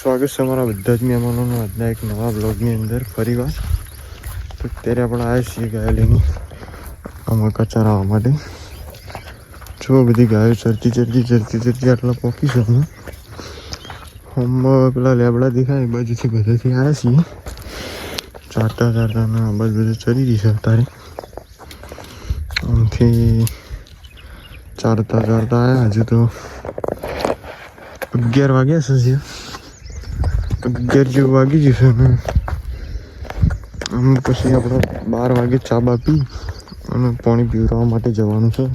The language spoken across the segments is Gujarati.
સ્વાગત છે અમારા બધા જ મહેમાનોનું આજના એક નવા બ્લોગની અંદર ફરીવાર. તો અત્યારે આપણે આવ્યા છીએ ગાયો લઈને આમાં કચરાવવા માટે. જો બધી ગાયો ચરતી આટલા પોકી છે અમે. પેલા લેબડા દેખાય એ બાજુથી બધાથી આવ્યા છીએ. ચારતા આ બાજુ બધું ચરી રહી છે અત્યારે. આમથી ચારતા આવ્યા. હજુ તો 11 વાગ્યા છે. 11 જેવું વાગી જશે ને આમ પછી આપણે 12 વાગે ચા બા પી અને પાણી પીવડાવવા માટે જવાનું છે.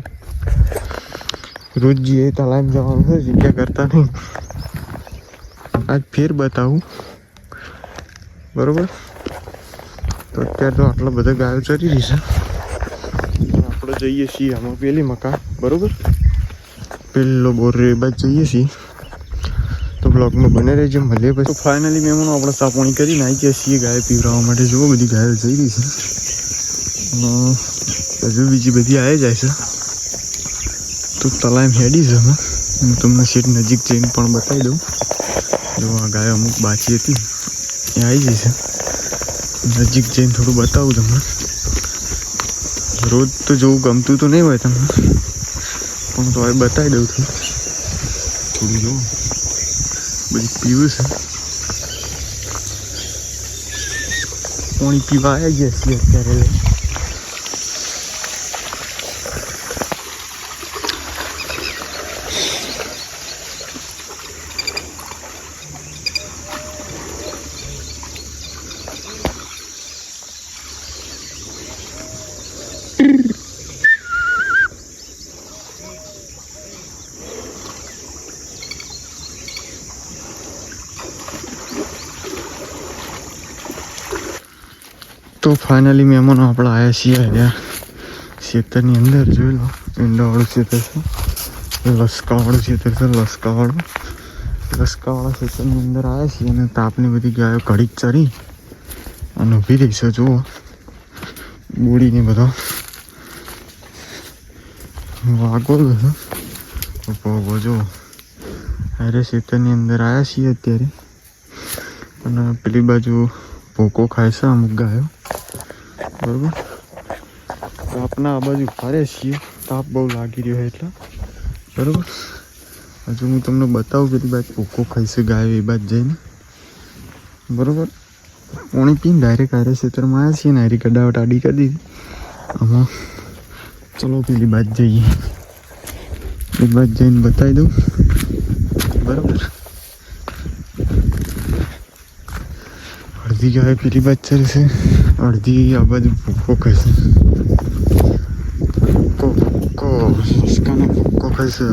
રોજ જઈએ તલાઈમ જવાનું છે, જગ્યા કરતા નહીં. આજ ફેર બતાવું બરોબર. તો અત્યારે તો આટલા બધા ગાયો ચરી રહી છે. આપણે જઈએ છીએ આમાં પેલી મકા બરોબર, પેલો બોર એ બાજુ જઈએ છીએ. તો બ્લોગમાં બને રહેજો, મળીએ પછી. તો ફાઇનલી મહેમાનો આપણે સાપોણી કરીને આવી ગયા છીએ ગાય પીવડાવવા માટે. જુઓ બધી ગાયો જઈ રહી છે અને હજુ બીજી બધી આવી જાય છે. તો તલાઈમ હેડી છે. હું તમને સીટ નજીક જઈને પણ બતાવી દઉં. જો આ ગાયો અમુક બાકી હતી એ આવી જશે. નજીક જઈને થોડું બતાવું તમને. રોજ તો જોવું ગમતું તો નહીં હોય તમને, પણ તો હવે બતાવી દઉં છું. થોડું જોવું બધી પીવું છે. પાણી પીવા આવી ગયા છીએ અત્યારે. તો ફાઇનલી મહેમાનો આપણે આવ્યા છીએ અહીંયા ખેતરની અંદર. જોઈ લો, ઈંડાવાળું ખેતર છે, લસકાવાળું ખેતર છે. લસકાવાળા ખેતરની અંદર આવ્યા છીએ અને તાપની બધી ગાયો ઘડીક ચરી અને ઊભી રહી છે. જુઓ બોડીને બધો વાગો છે. પગો જુઓ. અરે ખેતરની અંદર આવ્યા છીએ અત્યારે અને પેલી બાજુ ભૂકો ખાય છે અમુક ગાયો બરોબર. તાપના આ બાજુ ફરે છીએ, તાપ બહુ લાગી રહ્યો એટલે બરોબર. હજુ હું તમને બતાવું પેલી બાજુ ભૂકો ખાઈશે ગાયો એ બાજુ જઈને બરોબર. પાણી પીને ડાયરેક્ટ આરે ખેતરમાં આવ્યા છીએ ને હારી કડાવટ આડી કરી દીધી આમાં. ચલો પેલી બાજુ જઈએ, એ બાજુ જઈને બતાવી દઉં બરોબર. અડધી ગાય પેલી બાજુ ચરે છે, અડધી આ બાજુ ભૂકો ખાય છે. ભૂકો ભૂકો ખાય છે.